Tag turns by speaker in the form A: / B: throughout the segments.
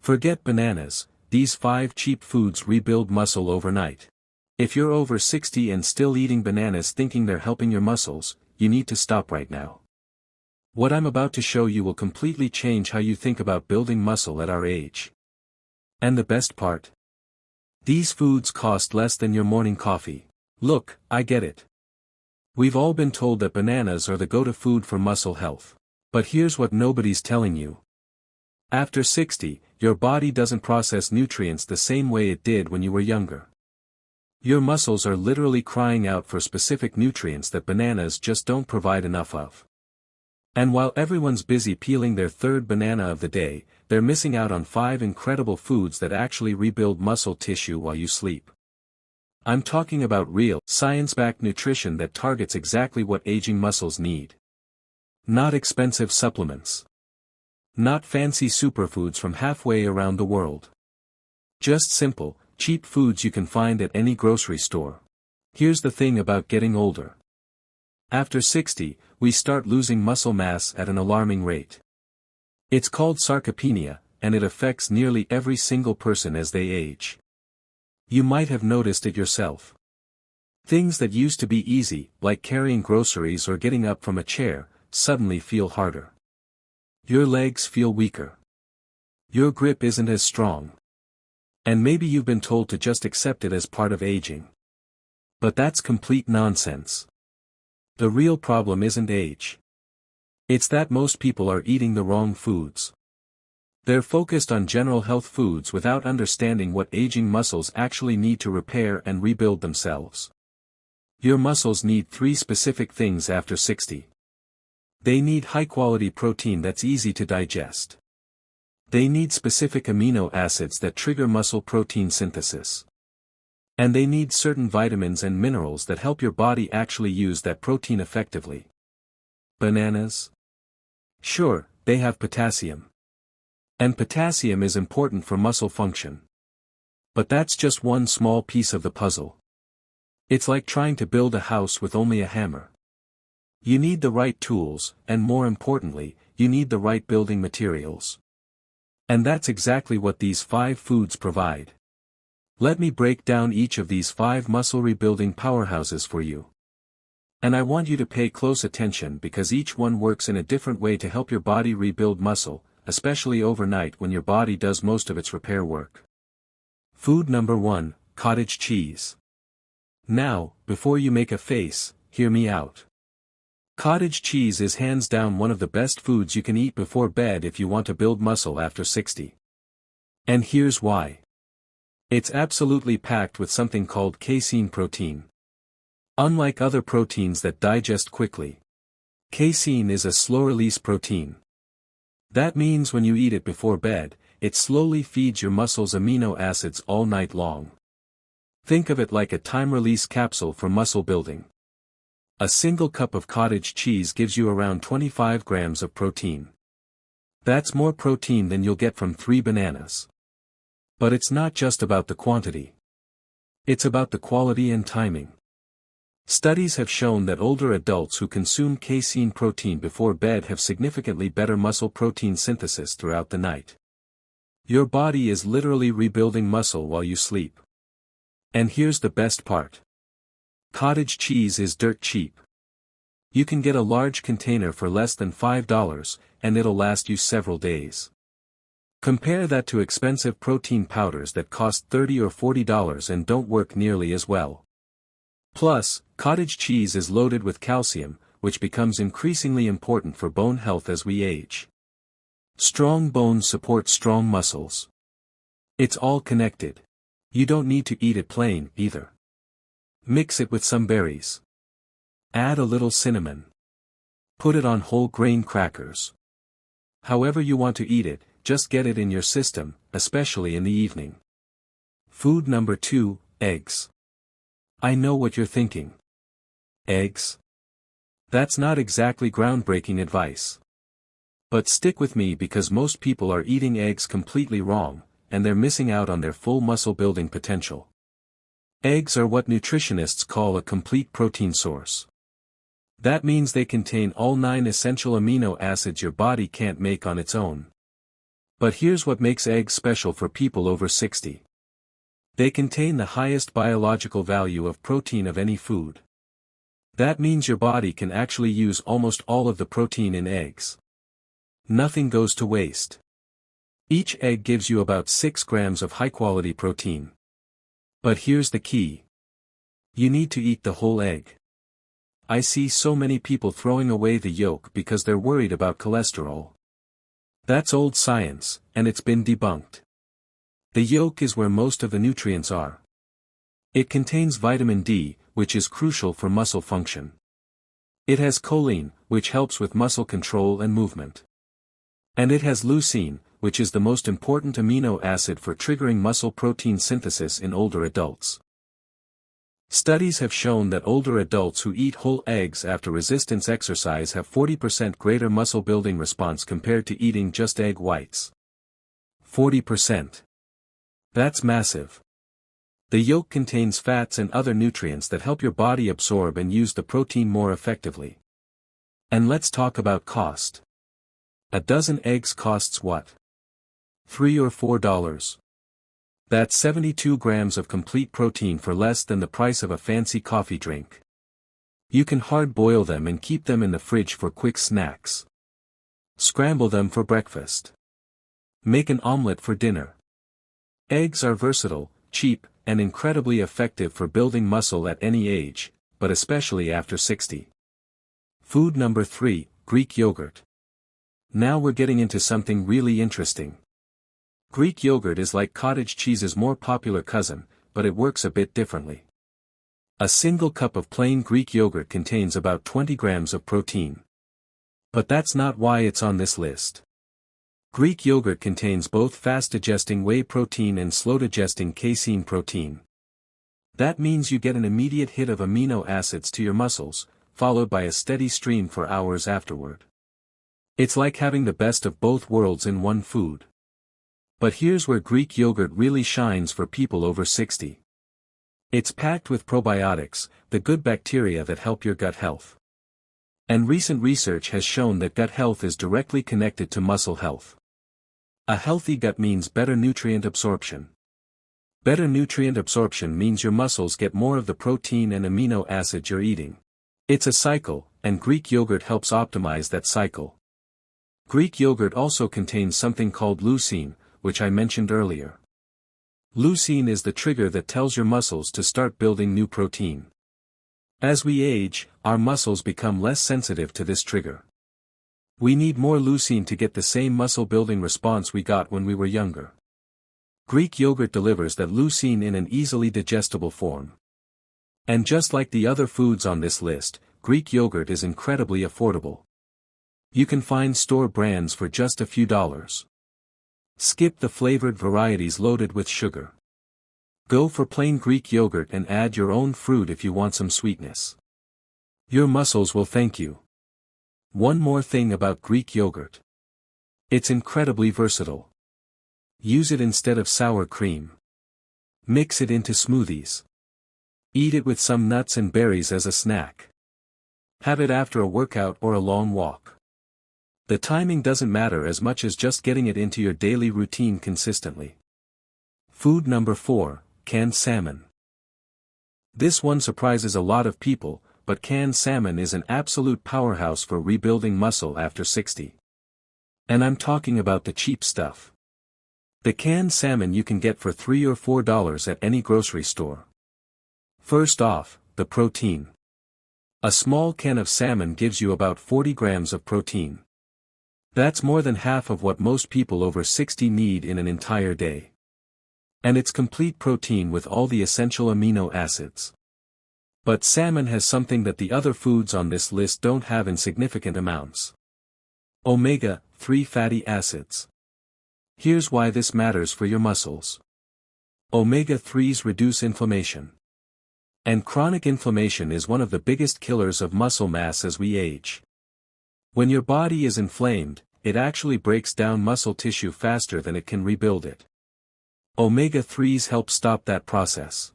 A: Forget bananas, these 5 cheap foods rebuild muscle overnight. If you're over 60 and still eating bananas thinking they're helping your muscles, you need to stop right now. What I'm about to show you will completely change how you think about building muscle at our age. And the best part? These foods cost less than your morning coffee. Look, I get it. We've all been told that bananas are the go-to food for muscle health. But here's what nobody's telling you. After 60, your body doesn't process nutrients the same way it did when you were younger. Your muscles are literally crying out for specific nutrients that bananas just don't provide enough of. And while everyone's busy peeling their 3rd banana of the day, they're missing out on 5 incredible foods that actually rebuild muscle tissue while you sleep. I'm talking about real, science-backed nutrition that targets exactly what aging muscles need. Not expensive supplements. Not fancy superfoods from halfway around the world. Just simple, cheap foods you can find at any grocery store. Here's the thing about getting older. After 60, we start losing muscle mass at an alarming rate. It's called sarcopenia, and it affects nearly every single person as they age. You might have noticed it yourself. Things that used to be easy, like carrying groceries or getting up from a chair, suddenly feel harder. Your legs feel weaker. Your grip isn't as strong. And maybe you've been told to just accept it as part of aging. But that's complete nonsense. The real problem isn't age. It's that most people are eating the wrong foods. They're focused on general health foods without understanding what aging muscles actually need to repair and rebuild themselves. Your muscles need 3 specific things after 60. They need high-quality protein that's easy to digest. They need specific amino acids that trigger muscle protein synthesis. And they need certain vitamins and minerals that help your body actually use that protein effectively. Bananas? Sure, they have potassium. And potassium is important for muscle function. But that's just one small piece of the puzzle. It's like trying to build a house with only a hammer. You need the right tools, and more importantly, you need the right building materials. And that's exactly what these 5 foods provide. Let me break down each of these 5 muscle rebuilding powerhouses for you. And I want you to pay close attention because each one works in a different way to help your body rebuild muscle, especially overnight when your body does most of its repair work. Food number 1, cottage cheese. Now, before you make a face, hear me out. Cottage cheese is hands down one of the best foods you can eat before bed if you want to build muscle after 60. And here's why. It's absolutely packed with something called casein protein. Unlike other proteins that digest quickly, casein is a slow-release protein. That means when you eat it before bed, it slowly feeds your muscles amino acids all night long. Think of it like a time-release capsule for muscle building. A single cup of cottage cheese gives you around 25 grams of protein. That's more protein than you'll get from 3 bananas. But it's not just about the quantity. It's about the quality and timing. Studies have shown that older adults who consume casein protein before bed have significantly better muscle protein synthesis throughout the night. Your body is literally rebuilding muscle while you sleep. And here's the best part. Cottage cheese is dirt cheap. You can get a large container for less than $5, and it'll last you several days. Compare that to expensive protein powders that cost $30 or $40 and don't work nearly as well. Plus, cottage cheese is loaded with calcium, which becomes increasingly important for bone health as we age. Strong bones support strong muscles. It's all connected. You don't need to eat it plain, either. Mix it with some berries. Add a little cinnamon. Put it on whole grain crackers. However you want to eat it, just get it in your system, especially in the evening. Food number 2, eggs. I know what you're thinking. Eggs? That's not exactly groundbreaking advice. But stick with me because most people are eating eggs completely wrong, and they're missing out on their full muscle building potential. Eggs are what nutritionists call a complete protein source. That means they contain all 9 essential amino acids your body can't make on its own. But here's what makes eggs special for people over 60. They contain the highest biological value of protein of any food. That means your body can actually use almost all of the protein in eggs. Nothing goes to waste. Each egg gives you about 6 grams of high-quality protein. But here's the key. You need to eat the whole egg. I see so many people throwing away the yolk because they're worried about cholesterol. That's old science, and it's been debunked. The yolk is where most of the nutrients are. It contains vitamin D, which is crucial for muscle function. It has choline, which helps with muscle control and movement. And it has leucine, which is the most important amino acid for triggering muscle protein synthesis in older adults. Studies have shown that older adults who eat whole eggs after resistance exercise have 40% greater muscle building response compared to eating just egg whites. 40%. That's massive. The yolk contains fats and other nutrients that help your body absorb and use the protein more effectively. And let's talk about cost. A dozen eggs costs what? $3 or $4. That's 72 grams of complete protein for less than the price of a fancy coffee drink. You can hard boil them and keep them in the fridge for quick snacks. Scramble them for breakfast. Make an omelette for dinner. Eggs are versatile, cheap, and incredibly effective for building muscle at any age, but especially after 60. Food number 3, Greek yogurt. Now we're getting into something really interesting. Greek yogurt is like cottage cheese's more popular cousin, but it works a bit differently. A single cup of plain Greek yogurt contains about 20 grams of protein. But that's not why it's on this list. Greek yogurt contains both fast-digesting whey protein and slow-digesting casein protein. That means you get an immediate hit of amino acids to your muscles, followed by a steady stream for hours afterward. It's like having the best of both worlds in one food. But here's where Greek yogurt really shines for people over 60. It's packed with probiotics, the good bacteria that help your gut health. And recent research has shown that gut health is directly connected to muscle health. A healthy gut means better nutrient absorption. Better nutrient absorption means your muscles get more of the protein and amino acids you're eating. It's a cycle, and Greek yogurt helps optimize that cycle. Greek yogurt also contains something called leucine, which I mentioned earlier. Leucine is the trigger that tells your muscles to start building new protein. As we age, our muscles become less sensitive to this trigger. We need more leucine to get the same muscle-building response we got when we were younger. Greek yogurt delivers that leucine in an easily digestible form. And just like the other foods on this list, Greek yogurt is incredibly affordable. You can find store brands for just a few dollars. Skip the flavored varieties loaded with sugar. Go for plain Greek yogurt and add your own fruit if you want some sweetness. Your muscles will thank you. One more thing about Greek yogurt. It's incredibly versatile. Use it instead of sour cream. Mix it into smoothies. Eat it with some nuts and berries as a snack. Have it after a workout or a long walk. The timing doesn't matter as much as just getting it into your daily routine consistently. Food number 4, canned salmon. This one surprises a lot of people, but canned salmon is an absolute powerhouse for rebuilding muscle after 60. And I'm talking about the cheap stuff. The canned salmon you can get for $3 or $4 at any grocery store. First off, the protein. A small can of salmon gives you about 40 grams of protein. That's more than half of what most people over 60 need in an entire day. And it's complete protein with all the essential amino acids. But salmon has something that the other foods on this list don't have in significant amounts. Omega-3 fatty acids. Here's why this matters for your muscles. Omega-3s reduce inflammation. And chronic inflammation is one of the biggest killers of muscle mass as we age. When your body is inflamed, it actually breaks down muscle tissue faster than it can rebuild it. Omega-3s help stop that process.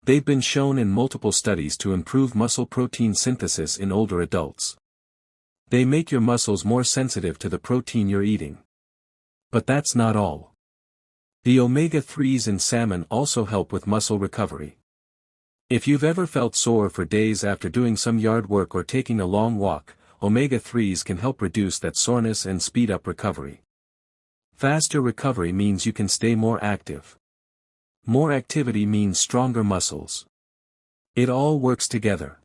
A: They've been shown in multiple studies to improve muscle protein synthesis in older adults. They make your muscles more sensitive to the protein you're eating. But that's not all. The omega-3s in salmon also help with muscle recovery. If you've ever felt sore for days after doing some yard work or taking a long walk, omega-3s can help reduce that soreness and speed up recovery. Faster recovery means you can stay more active. More activity means stronger muscles. It all works together.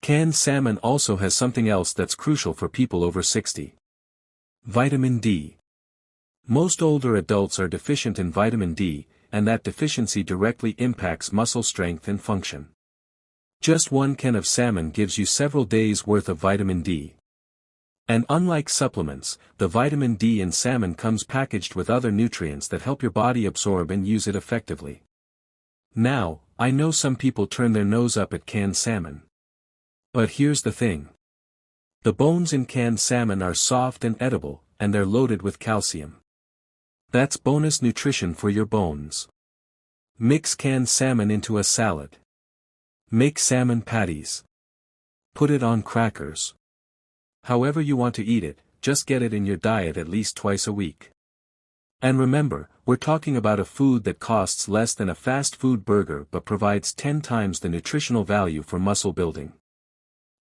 A: Canned salmon also has something else that's crucial for people over 60. Vitamin D. Most older adults are deficient in vitamin D, and that deficiency directly impacts muscle strength and function. Just one can of salmon gives you several days' worth of vitamin D. And unlike supplements, the vitamin D in salmon comes packaged with other nutrients that help your body absorb and use it effectively. Now, I know some people turn their nose up at canned salmon. But here's the thing. The bones in canned salmon are soft and edible, and they're loaded with calcium. That's bonus nutrition for your bones. Mix canned salmon into a salad. Make salmon patties. Put it on crackers. However you want to eat it, just get it in your diet at least twice a week. And remember, we're talking about a food that costs less than a fast food burger but provides 10 times the nutritional value for muscle building.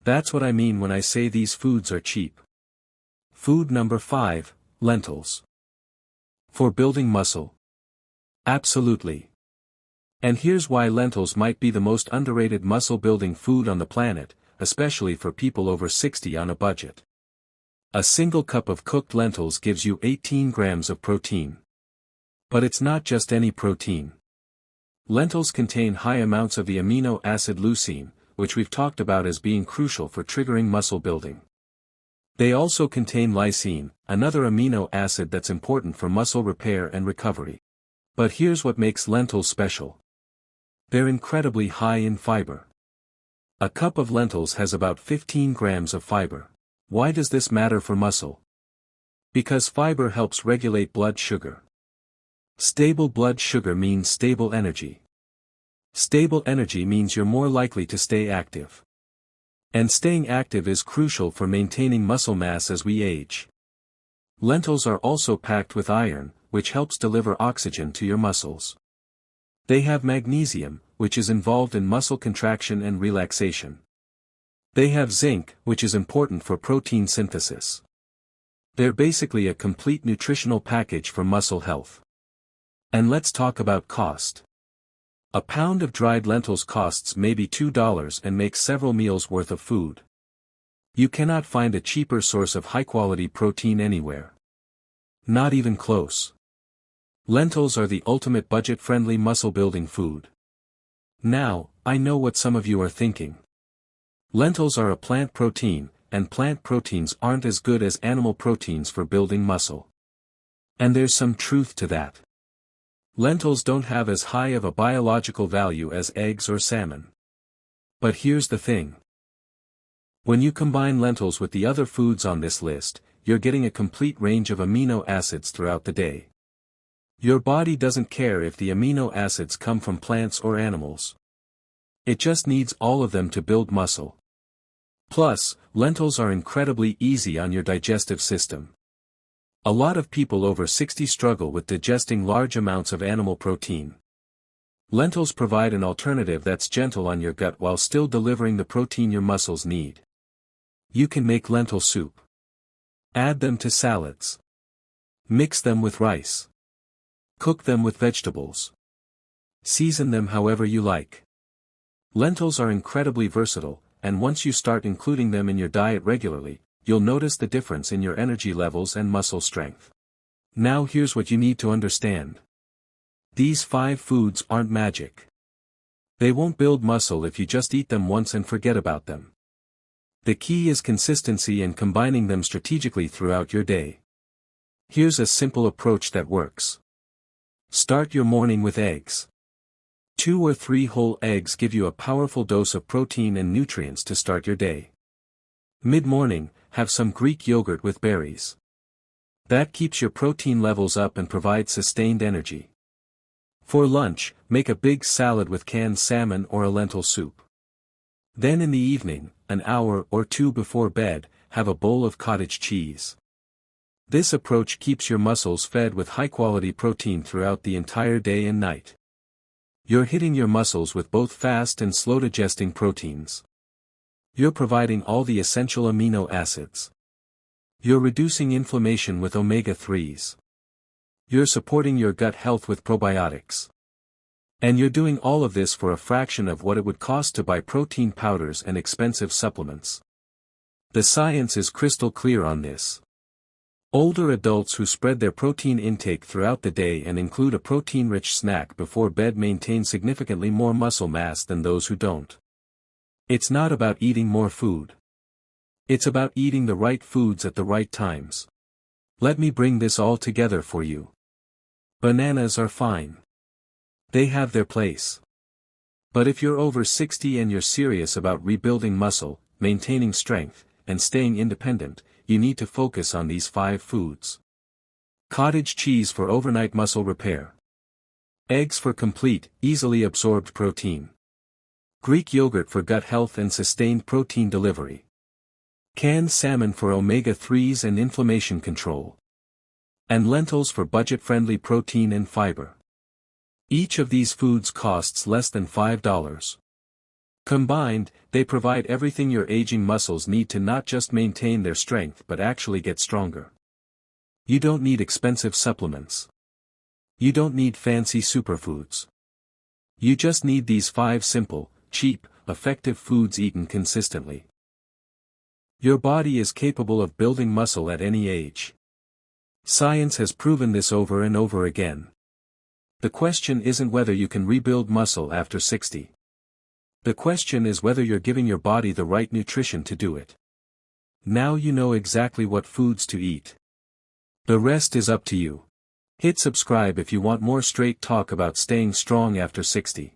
A: That's what I mean when I say these foods are cheap. Food number 5, lentils. For building muscle? Absolutely. And here's why lentils might be the most underrated muscle-building food on the planet, especially for people over 60 on a budget. A single cup of cooked lentils gives you 18 grams of protein. But it's not just any protein. Lentils contain high amounts of the amino acid leucine, which we've talked about as being crucial for triggering muscle building. They also contain lysine, another amino acid that's important for muscle repair and recovery. But here's what makes lentils special. They're incredibly high in fiber. A cup of lentils has about 15 grams of fiber. Why does this matter for muscle? Because fiber helps regulate blood sugar. Stable blood sugar means stable energy. Stable energy means you're more likely to stay active. And staying active is crucial for maintaining muscle mass as we age. Lentils are also packed with iron, which helps deliver oxygen to your muscles. They have magnesium, which is involved in muscle contraction and relaxation. They have zinc, which is important for protein synthesis. They're basically a complete nutritional package for muscle health. And let's talk about cost. A pound of dried lentils costs maybe $2 and makes several meals worth of food. You cannot find a cheaper source of high-quality protein anywhere. Not even close. Lentils are the ultimate budget-friendly muscle-building food. Now, I know what some of you are thinking. Lentils are a plant protein, and plant proteins aren't as good as animal proteins for building muscle. And there's some truth to that. Lentils don't have as high of a biological value as eggs or salmon. But here's the thing. When you combine lentils with the other foods on this list, you're getting a complete range of amino acids throughout the day. Your body doesn't care if the amino acids come from plants or animals. It just needs all of them to build muscle. Plus, lentils are incredibly easy on your digestive system. A lot of people over 60 struggle with digesting large amounts of animal protein. Lentils provide an alternative that's gentle on your gut while still delivering the protein your muscles need. You can make lentil soup. Add them to salads. Mix them with rice. Cook them with vegetables. Season them however you like. Lentils are incredibly versatile, and once you start including them in your diet regularly, you'll notice the difference in your energy levels and muscle strength. Now here's what you need to understand. These 5 foods aren't magic. They won't build muscle if you just eat them once and forget about them. The key is consistency and combining them strategically throughout your day. Here's a simple approach that works. Start your morning with eggs. 2 or 3 whole eggs give you a powerful dose of protein and nutrients to start your day. Mid-morning, have some Greek yogurt with berries. That keeps your protein levels up and provides sustained energy. For lunch, make a big salad with canned salmon or a lentil soup. Then in the evening, an hour or 2 before bed, have a bowl of cottage cheese. This approach keeps your muscles fed with high-quality protein throughout the entire day and night. You're hitting your muscles with both fast and slow-digesting proteins. You're providing all the essential amino acids. You're reducing inflammation with omega-3s. You're supporting your gut health with probiotics. And you're doing all of this for a fraction of what it would cost to buy protein powders and expensive supplements. The science is crystal clear on this. Older adults who spread their protein intake throughout the day and include a protein-rich snack before bed maintain significantly more muscle mass than those who don't. It's not about eating more food. It's about eating the right foods at the right times. Let me bring this all together for you. Bananas are fine. They have their place. But if you're over 60 and you're serious about rebuilding muscle, maintaining strength, and staying independent, you need to focus on these 5 foods. Cottage cheese for overnight muscle repair. Eggs for complete, easily absorbed protein. Greek yogurt for gut health and sustained protein delivery. Canned salmon for omega-3s and inflammation control. And lentils for budget-friendly protein and fiber. Each of these foods costs less than $5. Combined, they provide everything your aging muscles need to not just maintain their strength but actually get stronger. You don't need expensive supplements. You don't need fancy superfoods. You just need these 5 simple, cheap, effective foods eaten consistently. Your body is capable of building muscle at any age. Science has proven this over and over again. The question isn't whether you can rebuild muscle after 60. The question is whether you're giving your body the right nutrition to do it. Now you know exactly what foods to eat. The rest is up to you. Hit subscribe if you want more straight talk about staying strong after 60.